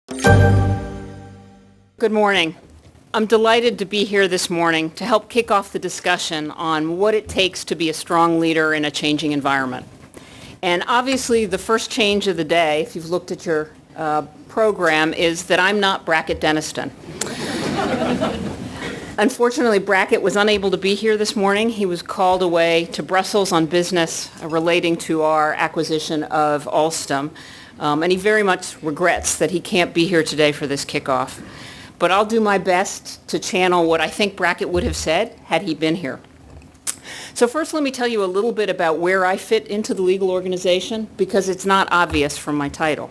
Good morning. I'm delighted to be here this morning to help kick off the discussion on what it takes to be a strong leader in a changing environment. And obviously the first change of the day, if you've looked at your program, is that I'm not Brackett Denniston. Unfortunately, Brackett was unable to be here this morning. He was called away to Brussels on business relating to our acquisition of Alstom, and he very much regrets that he can't be here today for this kickoff. But I'll do my best to channel what I think Brackett would have said had he been here. So first, let me tell you a little bit about where I fit into the legal organization, because it's not obvious from my title.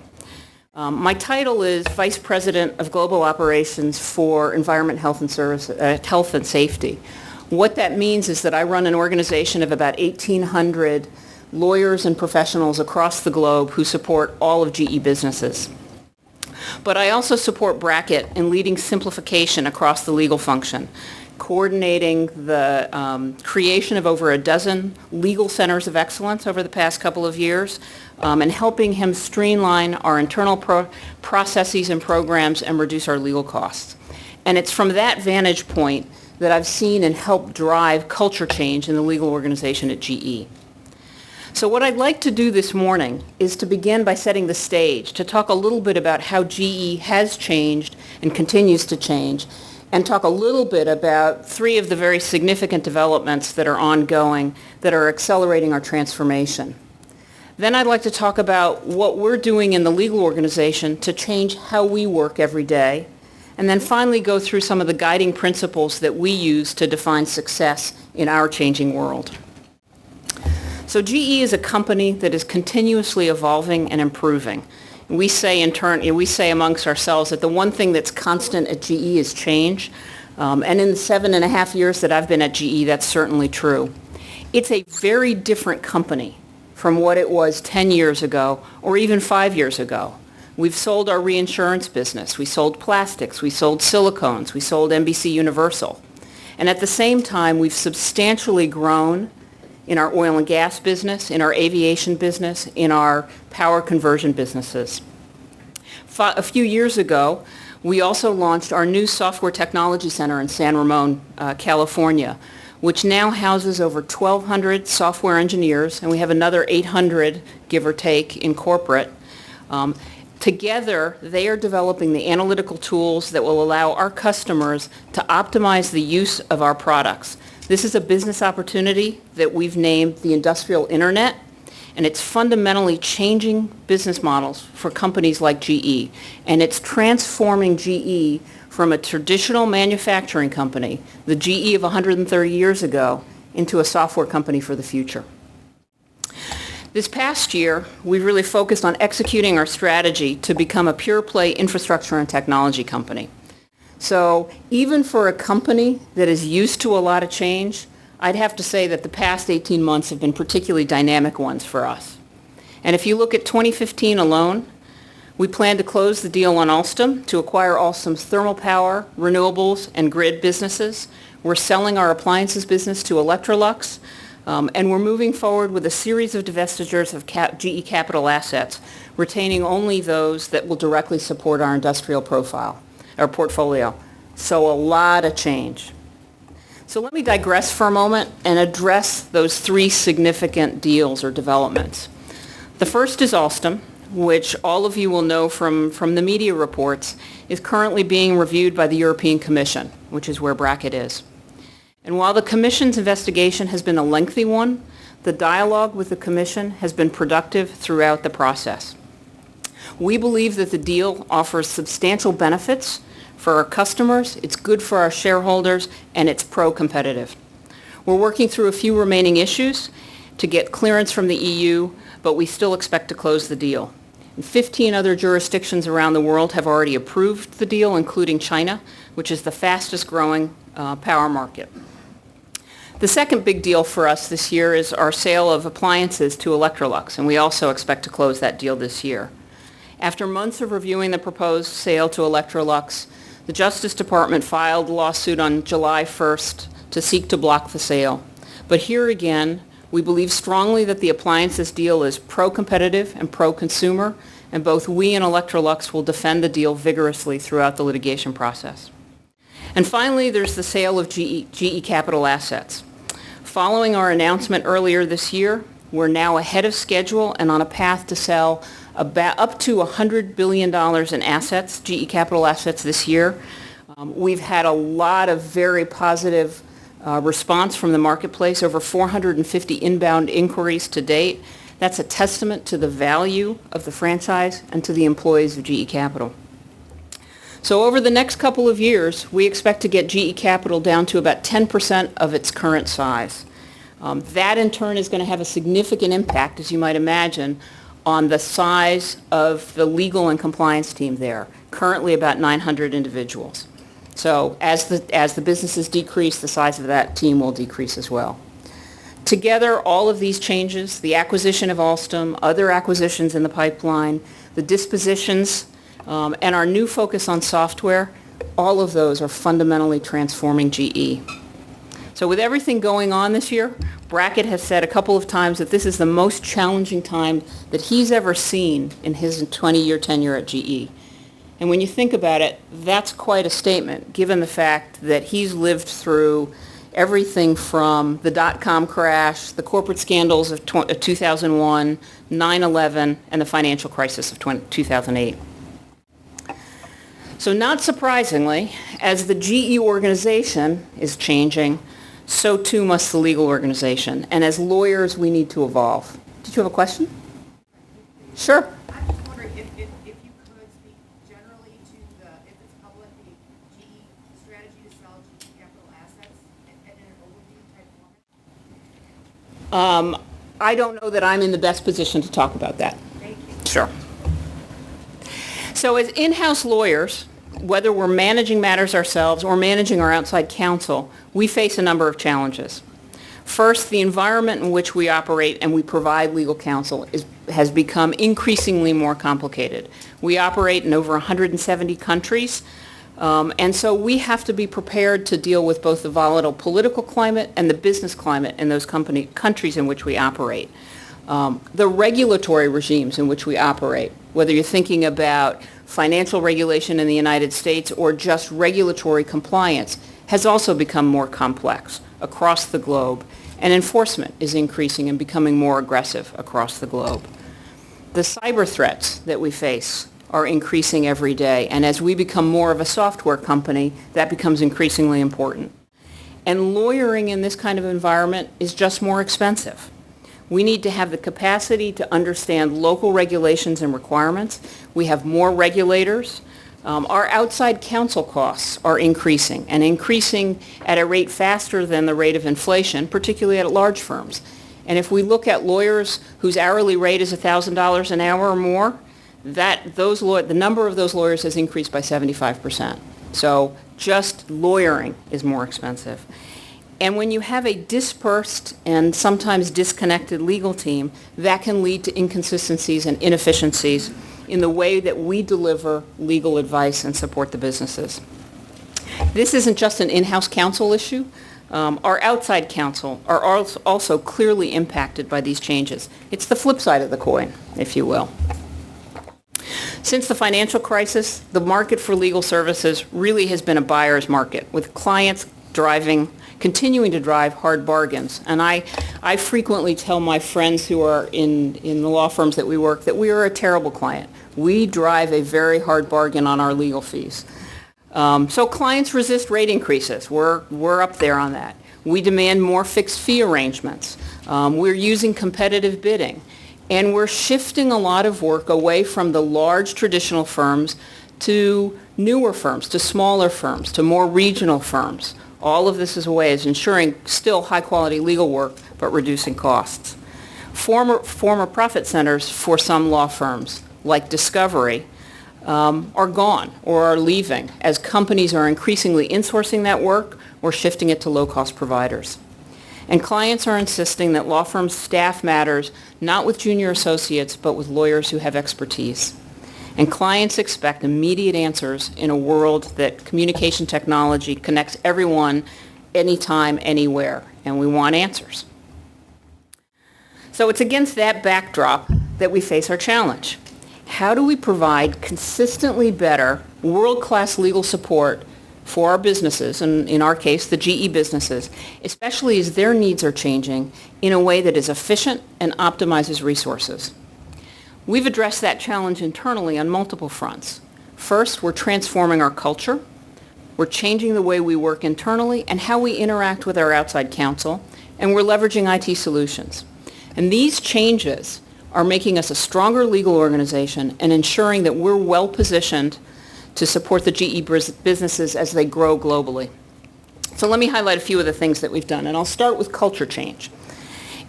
My title is Vice President of Global Operations for Environment, Health and Safety. What that means is that I run an organization of about 1,800 lawyers and professionals across the globe who support all of GE businesses. But I also support Brackett in leading simplification across the legal function, coordinating the creation of over a dozen legal centers of excellence over the past couple of years, and helping him streamline our internal processes and programs and reduce our legal costs. And it's from that vantage point that I've seen and helped drive culture change in the legal organization at GE. So what I'd like to do this morning is to begin by setting the stage, to talk a little bit about how GE has changed and continues to change, and talk a little bit about three of the very significant developments that are ongoing that are accelerating our transformation. Then I'd like to talk about what we're doing in the legal organization to change how we work every day, and then finally go through some of the guiding principles that we use to define success in our changing world. So GE is a company that is continuously evolving and improving. We say amongst ourselves that the one thing that's constant at GE is change. And in the 7.5 years that I've been at GE, that's certainly true. It's a very different company from what it was 10 years ago or even 5 years ago. We've sold our reinsurance business. We sold plastics. We sold silicones. We sold NBC Universal. And at the same time, we've substantially grown in our oil and gas business, in our aviation business, in our power conversion businesses. A few years ago, we also launched our new software technology center in San Ramon, California, which now houses over 1,200 software engineers, and we have another 800, give or take, in corporate. Together, they are developing the analytical tools that will allow our customers to optimize the use of our products. This is a business opportunity that we've named the Industrial Internet, and it's fundamentally changing business models for companies like GE. And it's transforming GE from a traditional manufacturing company, the GE of 130 years ago, into a software company for the future. This past year, we really focused on executing our strategy to become a pure-play infrastructure and technology company. So even for a company that is used to a lot of change, I'd have to say that the past 18 months have been particularly dynamic ones for us. And if you look at 2015 alone, we plan to close the deal on Alstom to acquire Alstom's thermal power, renewables, and grid businesses. We're selling our appliances business to Electrolux, and we're moving forward with a series of divestitures of GE Capital assets, retaining only those that will directly support our industrial profile. Our portfolio. So a lot of change. So let me digress for a moment and address those three significant deals or developments. The first is Alstom, which all of you will know from the media reports, is currently being reviewed by the European Commission, which is where Brackett is. And while the Commission's investigation has been a lengthy one, the dialogue with the Commission has been productive throughout the process. We believe that the deal offers substantial benefits for our customers, it's good for our shareholders, and it's pro-competitive. We're working through a few remaining issues to get clearance from the EU, but we still expect to close the deal. And 15 other jurisdictions around the world have already approved the deal, including China, which is the fastest growing power market. The second big deal for us this year is our sale of appliances to Electrolux, and we also expect to close that deal this year. After months of reviewing the proposed sale to Electrolux, the Justice Department filed a lawsuit on July 1st to seek to block the sale. But here again, we believe strongly that the appliances deal is pro-competitive and pro-consumer, and both we and Electrolux will defend the deal vigorously throughout the litigation process. And finally, there's the sale of GE Capital assets. Following our announcement earlier this year, we're now ahead of schedule and on a path to sell up to $100 billion in assets, GE Capital assets this year. We've had a lot of very positive response from the marketplace, over 450 inbound inquiries to date. That's a testament to the value of the franchise and to the employees of GE Capital. So over the next couple of years, we expect to get GE Capital down to about 10% of its current size. That in turn is going to have a significant impact, as you might imagine, on the size of the legal and compliance team there, currently about 900 individuals. So as the businesses decrease, the size of that team will decrease as well. Together, all of these changes, the acquisition of Alstom, other acquisitions in the pipeline, the dispositions, and our new focus on software, all of those are fundamentally transforming GE. So with everything going on this year, Brackett has said a couple of times that this is the most challenging time that he's ever seen in his 20-year tenure at GE. And when you think about it, that's quite a statement, given the fact that he's lived through everything from the dot-com crash, the corporate scandals of 2001, 9/11, and the financial crisis of 2008. So not surprisingly, as the GE organization is changing, so too must the legal organization. And as lawyers, we need to evolve. Did you have a question? Sure. I'm just wondering if you could speak generally to if it's public, the GE strategy to sell GE Capital assets in an overview type format. I don't know that I'm in the best position to talk about that. Thank you. Sure. So as in-house lawyers, whether we're managing matters ourselves or managing our outside counsel, we face a number of challenges. First, the environment in which we operate and we provide legal counsel has become increasingly more complicated. We operate in over 170 countries, and so we have to be prepared to deal with both the volatile political climate and the business climate in those countries in which we operate. The regulatory regimes in which we operate, whether you're thinking about financial regulation in the United States or just regulatory compliance, has also become more complex across the globe, and enforcement is increasing and becoming more aggressive across the globe. The cyber threats that we face are increasing every day, and as we become more of a software company, that becomes increasingly important. And lawyering in this kind of environment is just more expensive. We need to have the capacity to understand local regulations and requirements. We have more regulators. Our outside counsel costs are increasing, and increasing at a rate faster than the rate of inflation, particularly at large firms. And if we look at lawyers whose hourly rate is $1,000 an hour or more, the number of those lawyers has increased by 75%. So just lawyering is more expensive. And when you have a dispersed and sometimes disconnected legal team, that can lead to inconsistencies and inefficiencies in the way that we deliver legal advice and support the businesses. This isn't just an in-house counsel issue. Our outside counsel are also clearly impacted by these changes. It's the flip side of the coin, if you will. Since the financial crisis, the market for legal services really has been a buyer's market, with clients continuing to drive hard bargains. And I frequently tell my friends who are in the law firms that we work that we are a terrible client. We drive a very hard bargain on our legal fees. So clients resist rate increases. We're up there on that. We demand more fixed fee arrangements. We're using competitive bidding. And we're shifting a lot of work away from the large traditional firms to newer firms, to smaller firms, to more regional firms. All of this is a way of ensuring still high-quality legal work, but reducing costs. Former profit centers for some law firms, like Discovery, are gone or are leaving as companies are increasingly insourcing that work or shifting it to low-cost providers. And clients are insisting that law firms staff matters not with junior associates, but with lawyers who have expertise. And clients expect immediate answers in a world that communication technology connects everyone, anytime, anywhere, and we want answers. So it's against that backdrop that we face our challenge. How do we provide consistently better, world-class legal support for our businesses, and in our case, the GE businesses, especially as their needs are changing in a way that is efficient and optimizes resources? We've addressed that challenge internally on multiple fronts. First, we're transforming our culture. We're changing the way we work internally and how we interact with our outside counsel, and we're leveraging IT solutions. And these changes are making us a stronger legal organization and ensuring that we're well positioned to support the GE businesses as they grow globally. So let me highlight a few of the things that we've done, and I'll start with culture change.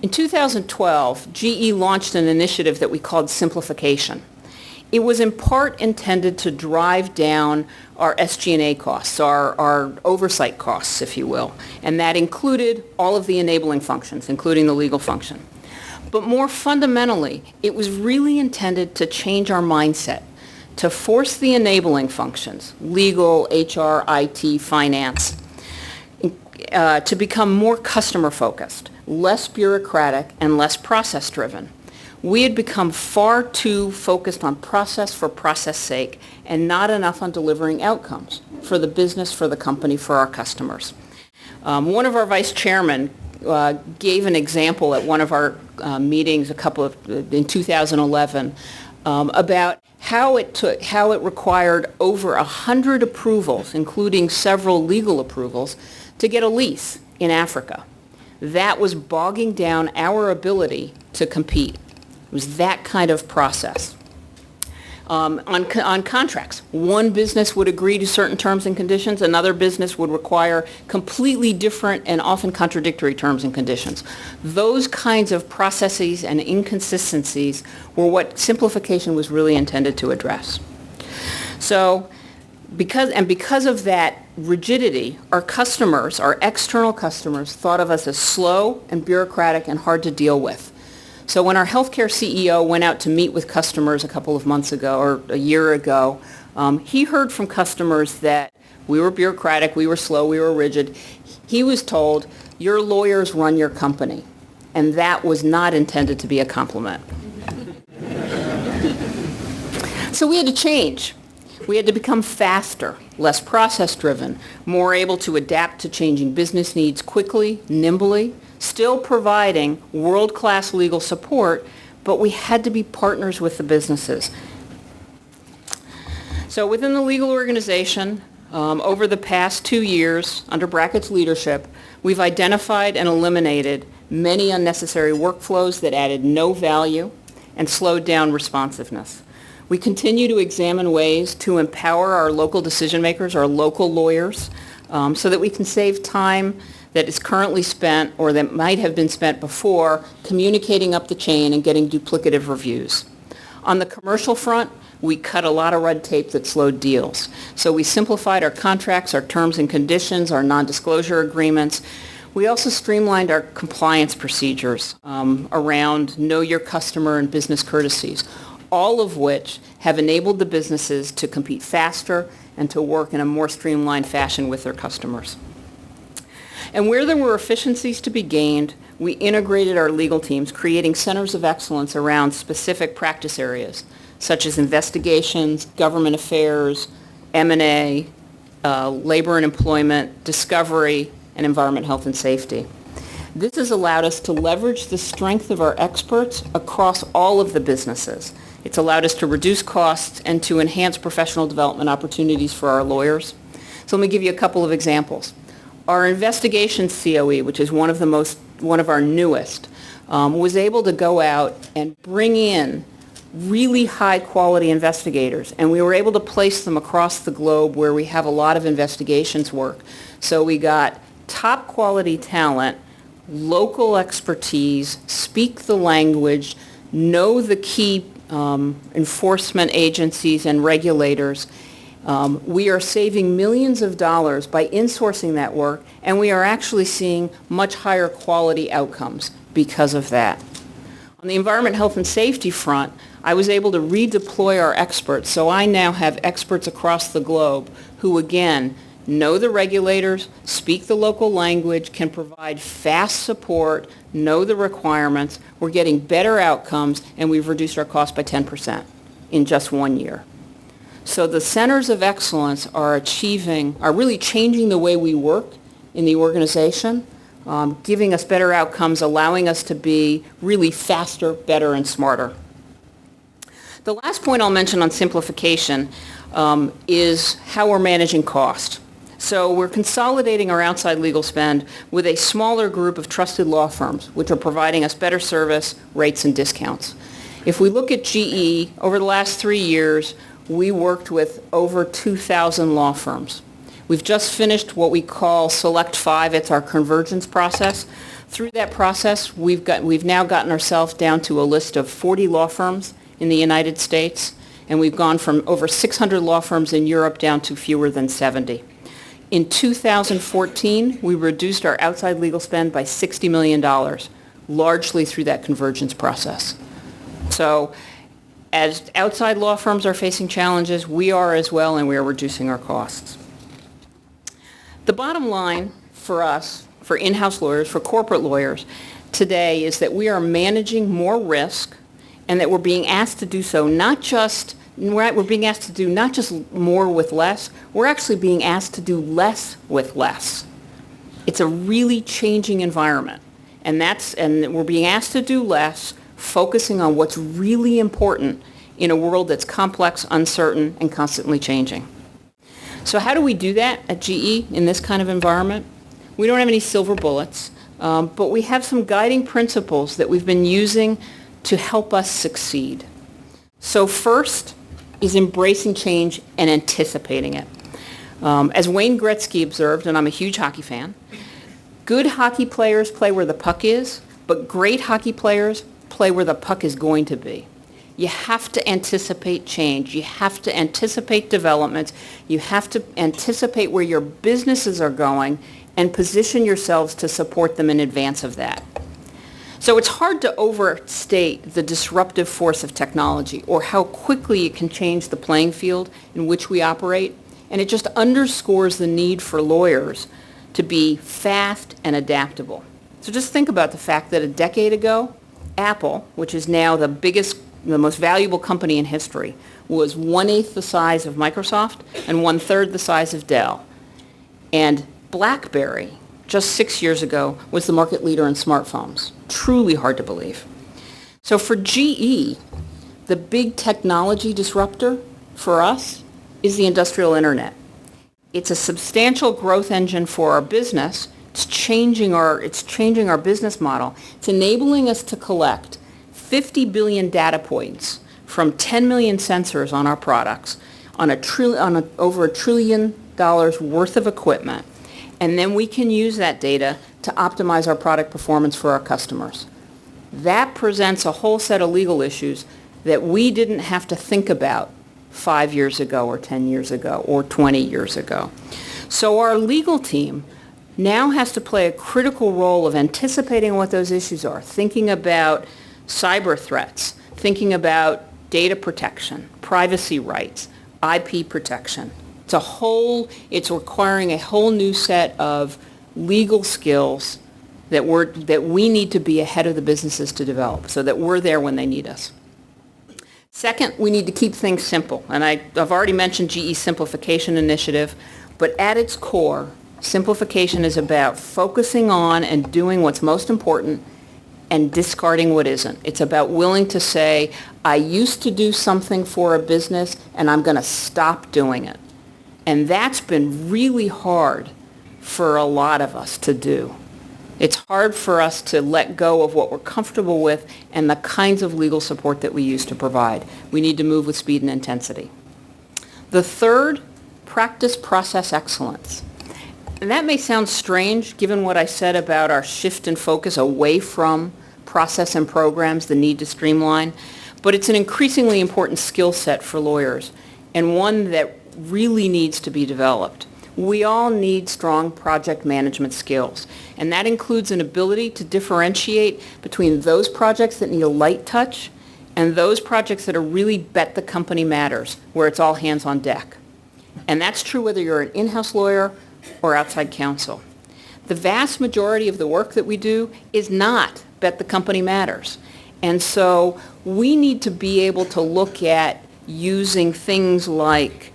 In 2012, GE launched an initiative that we called Simplification. It was in part intended to drive down our SG&A costs, our oversight costs, if you will, and that included all of the enabling functions, including the legal function. But more fundamentally, it was really intended to change our mindset, to force the enabling functions, legal, HR, IT, finance, to become more customer-focused, less bureaucratic, and less process-driven. We had become far too focused on process for process sake and not enough on delivering outcomes for the business, for the company, for our customers. One of our vice chairmen gave an example at one of our meetings in 2011 about how it required over 100 approvals, including several legal approvals, to get a lease in Africa. That was bogging down our ability to compete. It was that kind of process. On contracts, one business would agree to certain terms and conditions, another business would require completely different and often contradictory terms and conditions. Those kinds of processes and inconsistencies were what simplification was really intended to address. So, because of that rigidity, our customers, our external customers, thought of us as slow and bureaucratic and hard to deal with. So when our healthcare CEO went out to meet with customers a couple of months ago or a year ago, he heard from customers that we were bureaucratic, we were slow, we were rigid. He was told, your lawyers run your company. And that was not intended to be a compliment. So we had to change. We had to become faster, less process-driven, more able to adapt to changing business needs quickly, nimbly, still providing world-class legal support, but we had to be partners with the businesses. So within the legal organization, over the past 2 years, under Brackett's leadership, we've identified and eliminated many unnecessary workflows that added no value and slowed down responsiveness. We continue to examine ways to empower our local decision makers, our local lawyers, so that we can save time that is currently spent or that might have been spent before communicating up the chain and getting duplicative reviews. On the commercial front, we cut a lot of red tape that slowed deals. So we simplified our contracts, our terms and conditions, our non-disclosure agreements. We also streamlined our compliance procedures around know your customer and business courtesies, all of which have enabled the businesses to compete faster and to work in a more streamlined fashion with their customers. And where there were efficiencies to be gained, we integrated our legal teams, creating centers of excellence around specific practice areas, such as investigations, government affairs, M&A, labor and employment, discovery, and environment, health, and safety. This has allowed us to leverage the strength of our experts across all of the businesses. It's allowed us to reduce costs and to enhance professional development opportunities for our lawyers. So let me give you a couple of examples. Our investigations COE, which is one of our newest, was able to go out and bring in really high quality investigators, and we were able to place them across the globe where we have a lot of investigations work. So we got top quality talent, local expertise, speak the language, know the key enforcement agencies and regulators. We are saving millions of dollars by insourcing that work, and we are actually seeing much higher quality outcomes because of that. On the environment, health, and safety front, I was able to redeploy our experts, so I now have experts across the globe who, again, know the regulators, speak the local language, can provide fast support, know the requirements. We're getting better outcomes, and we've reduced our cost by 10%. in just 1 year. So the centers of excellence are really changing the way we work in the organization, giving us better outcomes, allowing us to be really faster, better, and smarter. The last point I'll mention on simplification is how we're managing cost. So we're consolidating our outside legal spend with a smaller group of trusted law firms, which are providing us better service, rates, and discounts. If we look at GE, over the last 3 years, we worked with over 2,000 law firms. We've just finished what we call Select 5. It's our convergence process. Through that process, we've now gotten ourselves down to a list of 40 law firms in the United States, and we've gone from over 600 law firms in Europe down to fewer than 70. In 2014, we reduced our outside legal spend by $60 million, largely through that convergence process. So as outside law firms are facing challenges, we are as well, and we are reducing our costs. The bottom line for us, for in-house lawyers, for corporate lawyers today is that we are managing more risk, and that we're being asked to do so we're being asked to do not just more with less, we're actually being asked to do less with less. It's a really changing environment, and we're being asked to do less, focusing on what's really important in a world that's complex, uncertain, and constantly changing. So how do we do that at GE in this kind of environment? We don't have any silver bullets, but we have some guiding principles that we've been using to help us succeed. So first is embracing change and anticipating it. As Wayne Gretzky observed, and I'm a huge hockey fan, good hockey players play where the puck is, but great hockey players play where the puck is going to be. You have to anticipate change. You have to anticipate developments. You have to anticipate where your businesses are going and position yourselves to support them in advance of that. So it's hard to overstate the disruptive force of technology or how quickly it can change the playing field in which we operate, and it just underscores the need for lawyers to be fast and adaptable. So just think about the fact that a decade ago, Apple, which is now the most valuable company in history, was 1/8 the size of Microsoft and 1/3 the size of Dell. And BlackBerry, just 6 years ago, was the market leader in smartphones. Truly hard to believe. So for GE, the big technology disruptor for us is the industrial internet. It's a substantial growth engine for our business. It's changing our business model. It's enabling us to collect 50 billion data points from 10 million sensors on our products on over $1 trillion worth of equipment. And then we can use that data to optimize our product performance for our customers. That presents a whole set of legal issues that we didn't have to think about 5 years ago or 10 years ago or 20 years ago. So our legal team now has to play a critical role of anticipating what those issues are, thinking about cyber threats, thinking about data protection, privacy rights, IP protection. It's requiring a whole new set of legal skills that we need to be ahead of the businesses to develop so that we're there when they need us. Second, we need to keep things simple. And I've already mentioned GE's Simplification Initiative, but at its core, simplification is about focusing on and doing what's most important and discarding what isn't. It's about willing to say, I used to do something for a business and I'm going to stop doing it. And that's been really hard for a lot of us to do. It's hard for us to let go of what we're comfortable with and the kinds of legal support that we used to provide. We need to move with speed and intensity. The third, practice process excellence. And that may sound strange given what I said about our shift in focus away from process and programs, the need to streamline, but it's an increasingly important skill set for lawyers and one that really needs to be developed. We all need strong project management skills, and that includes an ability to differentiate between those projects that need a light touch and those projects that are really bet the company matters, where it's all hands on deck. And that's true whether you're an in-house lawyer or outside counsel. The vast majority of the work that we do is not bet the company matters. And so we need to be able to look at using things like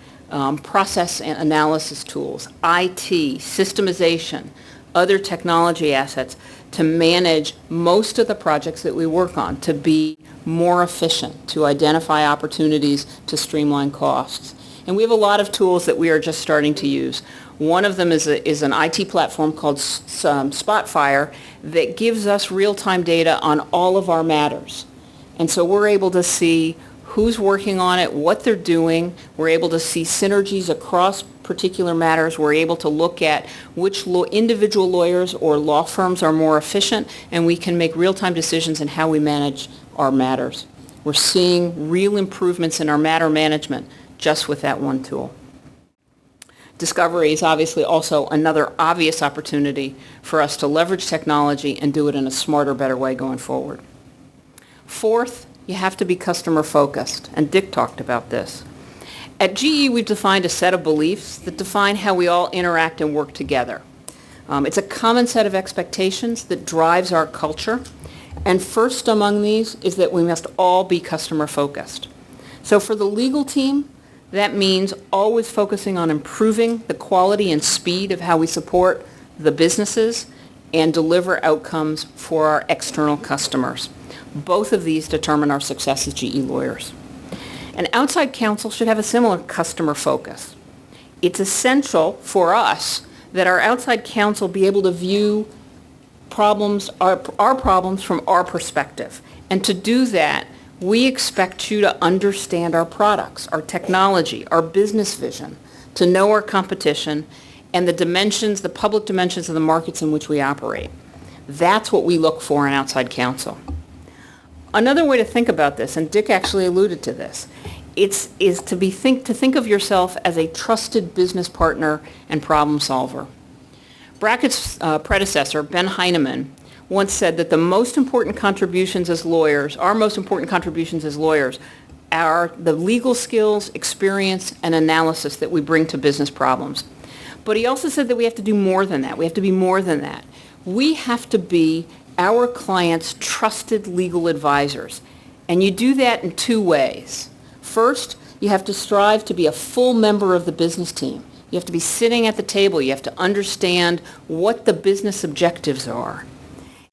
process and analysis tools, IT, systemization, other technology assets to manage most of the projects that we work on, to be more efficient, to identify opportunities to streamline costs. And we have a lot of tools that we are just starting to use. One of them is an IT platform called Spotfire that gives us real-time data on all of our matters. And so we're able to see who's working on it, what they're doing. We're able to see synergies across particular matters. We're able to look at which individual lawyers or law firms are more efficient, and we can make real-time decisions in how we manage our matters. We're seeing real improvements in our matter management just with that one tool. Discovery is obviously also another obvious opportunity for us to leverage technology and do it in a smarter, better way going forward. Fourth, you have to be customer focused, and Dick talked about this. At GE, we've defined a set of beliefs that define how we all interact and work together. It's a common set of expectations that drives our culture, and first among these is that we must all be customer focused. So for the legal team, that means always focusing on improving the quality and speed of how we support the businesses and deliver outcomes for our external customers. Both of these determine our success as GE lawyers. And outside counsel should have a similar customer focus. It's essential for us that our outside counsel be able to view problems, our problems from our perspective. And to do that, we expect you to understand our products, our technology, our business vision, to know our competition and the dimensions, the public dimensions of the markets in which we operate. That's what we look for in outside counsel. Another way to think about this, and Dick actually alluded to this, is to think of yourself as a trusted business partner and problem solver. Brackett's predecessor, Ben Heinemann, once said that the most important contributions as lawyers, our most important contributions as lawyers, are the legal skills, experience, and analysis that we bring to business problems. But he also said that we have to do more than that. We have to be more than that. We have to be our clients' trusted legal advisors. And you do that in two ways. First, you have to strive to be a full member of the business team. You have to be sitting at the table. You have to understand what the business objectives are.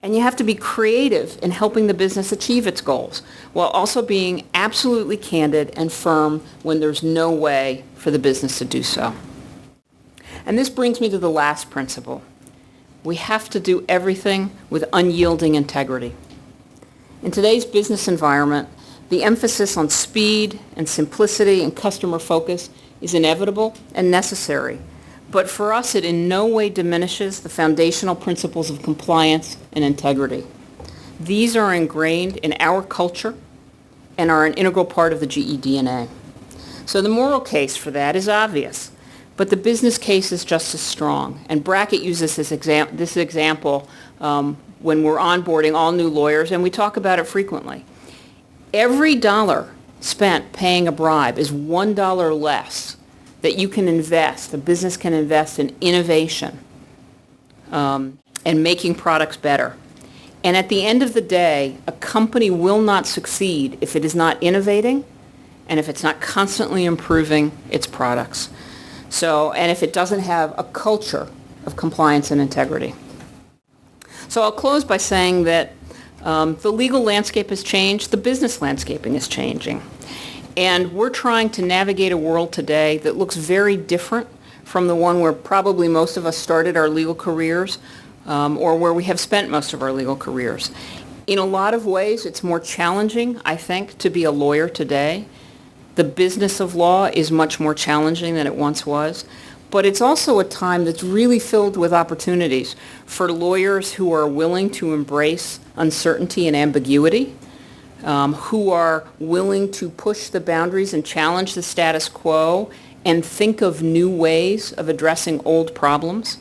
And you have to be creative in helping the business achieve its goals, while also being absolutely candid and firm when there's no way for the business to do so. And this brings me to the last principle. We have to do everything with unyielding integrity. In today's business environment, the emphasis on speed and simplicity and customer focus is inevitable and necessary. But for us, it in no way diminishes the foundational principles of compliance and integrity. These are ingrained in our culture and are an integral part of the GE DNA. So the moral case for that is obvious, but the business case is just as strong. And Brackett uses this example when we're onboarding all new lawyers, and we talk about it frequently. Every dollar spent paying a bribe is $1 less that you can invest, the business can invest in innovation and making products better. And at the end of the day, a company will not succeed if it is not innovating and if it's not constantly improving its products. And if it doesn't have a culture of compliance and integrity. So I'll close by saying that the legal landscape has changed, the business landscaping is changing. And we're trying to navigate a world today that looks very different from the one where probably most of us started our legal careers or where we have spent most of our legal careers. In a lot of ways, it's more challenging, I think, to be a lawyer today. The business of law is much more challenging than it once was. But it's also a time that's really filled with opportunities for lawyers who are willing to embrace uncertainty and ambiguity, who are willing to push the boundaries and challenge the status quo and think of new ways of addressing old problems.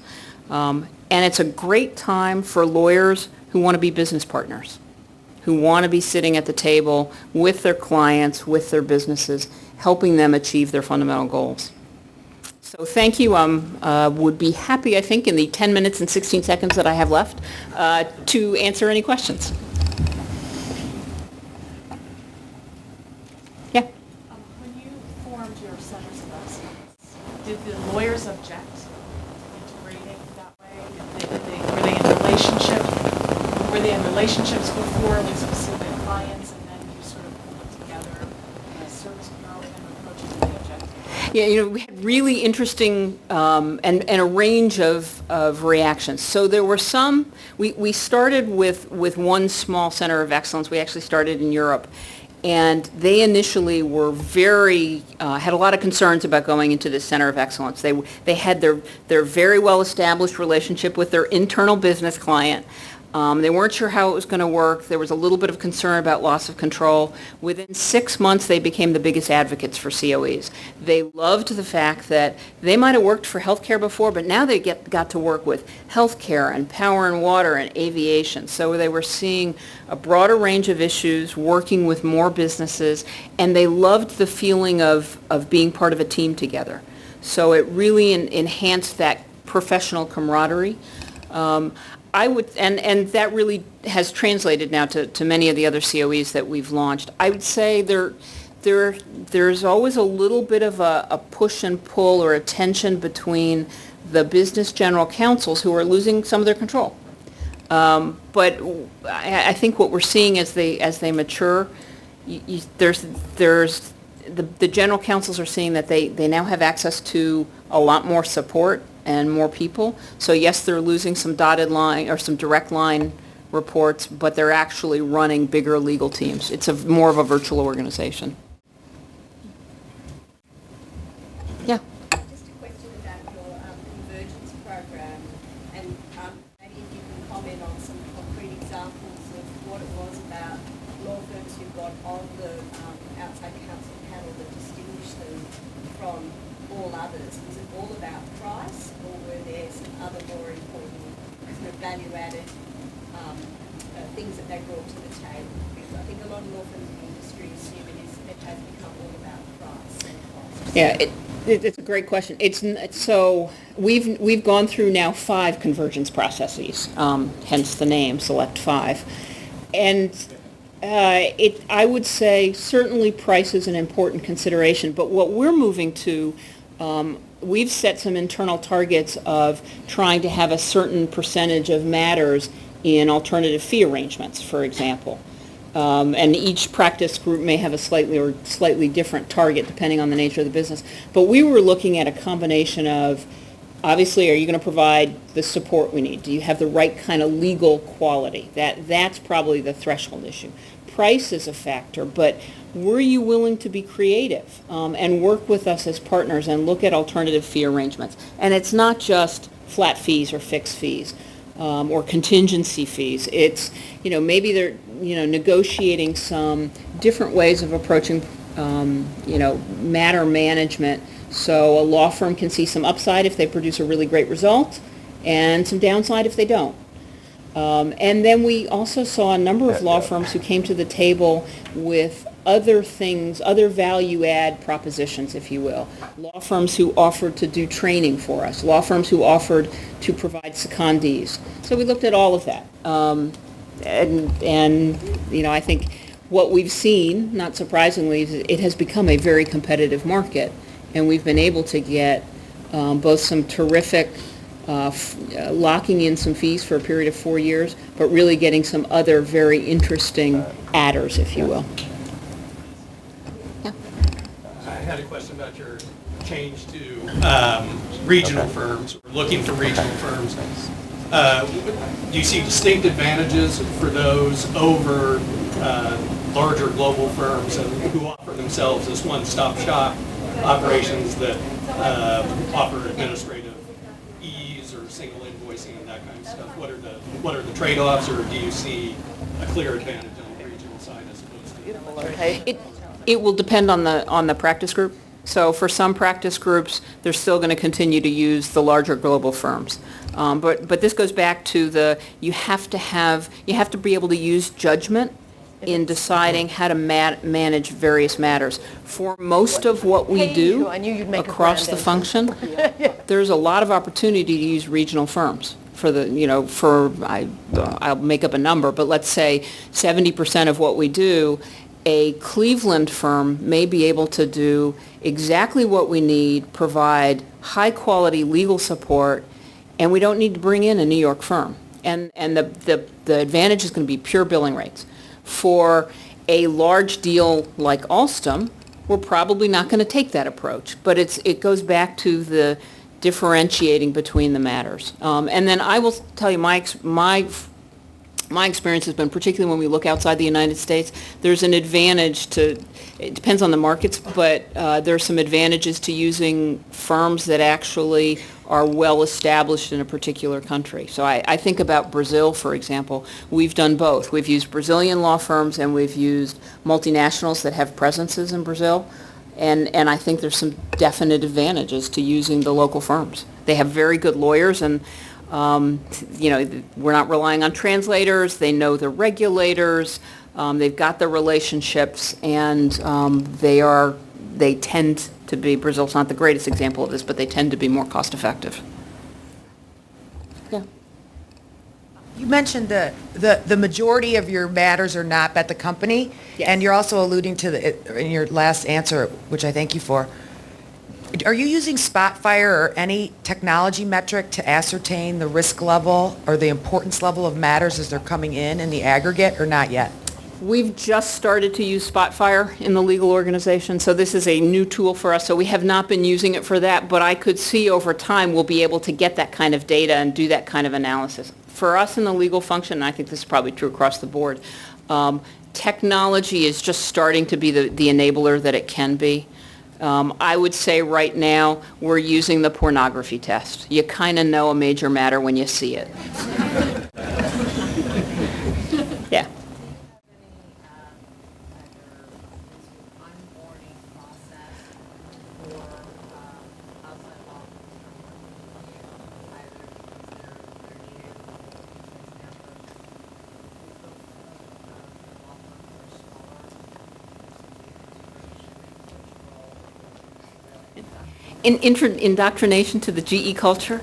And it's a great time for lawyers who want to be business partners, who want to be sitting at the table with their clients, with their businesses, helping them achieve their fundamental goals. So thank you. Would be happy, I think, in the 10 minutes and 16 seconds that I have left to answer any questions. Yeah? When lawyers object to integrating that way? Were they in relationship? Were they in relationships before with specific clients, and then you sort of pull them together in a service bureau kind of approach, and they object? Yeah, we had really interesting and a range of reactions. So there were some, we started with one small center of excellence. We actually started in Europe. And they initially were had a lot of concerns about going into this center of excellence. They had their very well-established relationship with their internal business client. They weren't sure how it was going to work. There was a little bit of concern about loss of control. Within 6 months, they became the biggest advocates for COEs. They loved the fact that they might have worked for healthcare before, but now they got to work with healthcare and power and water and aviation. So they were seeing a broader range of issues, working with more businesses, and they loved the feeling of being part of a team together. So it really enhanced that professional camaraderie. I would, and that really has translated now to many of the other COEs that we've launched. I would say there's always a little bit of a push and pull or a tension between the business general counsels who are losing some of their control. But I think what we're seeing as they mature, the general counsels are seeing that they now have access to a lot more support and more people. So yes, they're losing some dotted line or some direct line reports, but they're actually running bigger legal teams. It's more of a virtual organization. Yeah. Just a question about your convergence program, and maybe if you can comment on some concrete examples of what it was about law firms who got on the outside counsel panel that distinguished them from all others. Was it all about price, or were there some other more important sort of value-added things that they brought to the table? Because I think a lot of law firms in the industry assume it has become all about price and cost. Yeah, it's a great question. So we've gone through now 5 convergence processes, hence the name Select 5, and I would say certainly price is an important consideration. But what we're moving to, we've set some internal targets of trying to have a certain percentage of matters in alternative fee arrangements, for example. And each practice group may have a slightly different target depending on the nature of the business. But we were looking at a combination of, obviously, are you going to provide the support we need? Do you have the right kind of legal quality? That's probably the threshold issue. Price is a factor, but were you willing to be creative and work with us as partners and look at alternative fee arrangements? And it's not just flat fees or fixed fees. Or contingency fees. It's, maybe they're, negotiating some different ways of approaching, matter management. So a law firm can see some upside if they produce a really great result and some downside if they don't. And then we also saw a number of law firms who came to the table with other things, other value-add propositions, if you will. Law firms who offered to do training for us. Law firms who offered to provide secondees. So we looked at all of that. I think what we've seen, not surprisingly, is it has become a very competitive market. And we've been able to get both some terrific locking in some fees for a period of 4 years, but really getting some other very interesting adders, if you will. I had a question about your change to regional firms, or looking for regional firms. Do you see distinct advantages for those over larger global firms who offer themselves as one-stop shop operations that offer administrative ease or single invoicing and that kind of stuff? What are the trade-offs, or do you see a clear advantage on the regional side as opposed to? It will depend on the practice group. So for some practice groups, they're still going to continue to use the larger global firms. But this goes back to you have to be able to use judgment in deciding how to manage various matters. For most of what we do across the function, there's a lot of opportunity to use regional firms. I'll make up a number, but let's say 70% of what we do, a Cleveland firm may be able to do exactly what we need, provide high-quality legal support, and we don't need to bring in a New York firm. And the advantage is going to be pure billing rates. For a large deal like Alstom, we're probably not going to take that approach. But it goes back to the differentiating between the matters. And then I will tell you, my experience has been, particularly when we look outside the United States, there's an advantage to, it depends on the markets, but there's some advantages to using firms that actually are well established in a particular country. So I think about Brazil, for example. We've done both. We've used Brazilian law firms and we've used multinationals that have presences in Brazil. And I think there's some definite advantages to using the local firms. They have very good lawyers, and we're not relying on translators. They know the regulators. They've got the relationships, and they tend to be, Brazil's not the greatest example of this, but they tend to be more cost effective. Yeah. You mentioned the majority of your matters are not at the company, Yes. and you're also alluding to in your last answer, which I thank you for. Are you using Spotfire or any technology metric to ascertain the risk level or the importance level of matters as they're coming in the aggregate, or not yet? We've just started to use Spotfire in the legal organization, so this is a new tool for us. So we have not been using it for that, but I could see over time we'll be able to get that kind of data and do that kind of analysis. For us in the legal function, and I think this is probably true across the board, technology is just starting to be the enabler that it can be. I would say right now we're using the pornography test. You kind of know a major matter when you see it. Yeah. Indoctrination to the GE culture.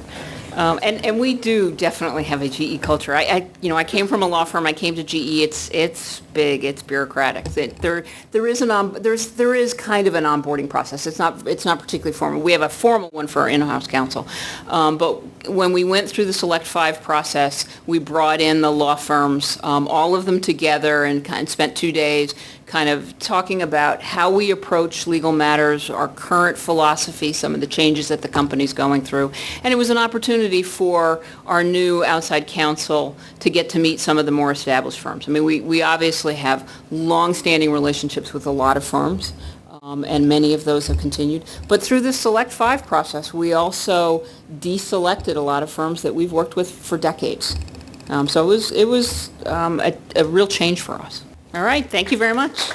And we do definitely have a GE culture. I came from a law firm. I came to GE. It's big. It's bureaucratic. There is kind of an onboarding process. It's not particularly formal. We have a formal one for our in-house counsel. But when we went through the Select 5 process, we brought in the law firms, all of them together, and spent 2 days kind of talking about how we approach legal matters, our current philosophy, some of the changes that the company's going through. And it was an opportunity for our new outside counsel to get to meet some of the more established firms. I mean, we obviously have long-standing relationships with a lot of firms, and many of those have continued. But through this Select 5 process, we also deselected a lot of firms that we've worked with for decades. So it was a real change for us. All right, thank you very much.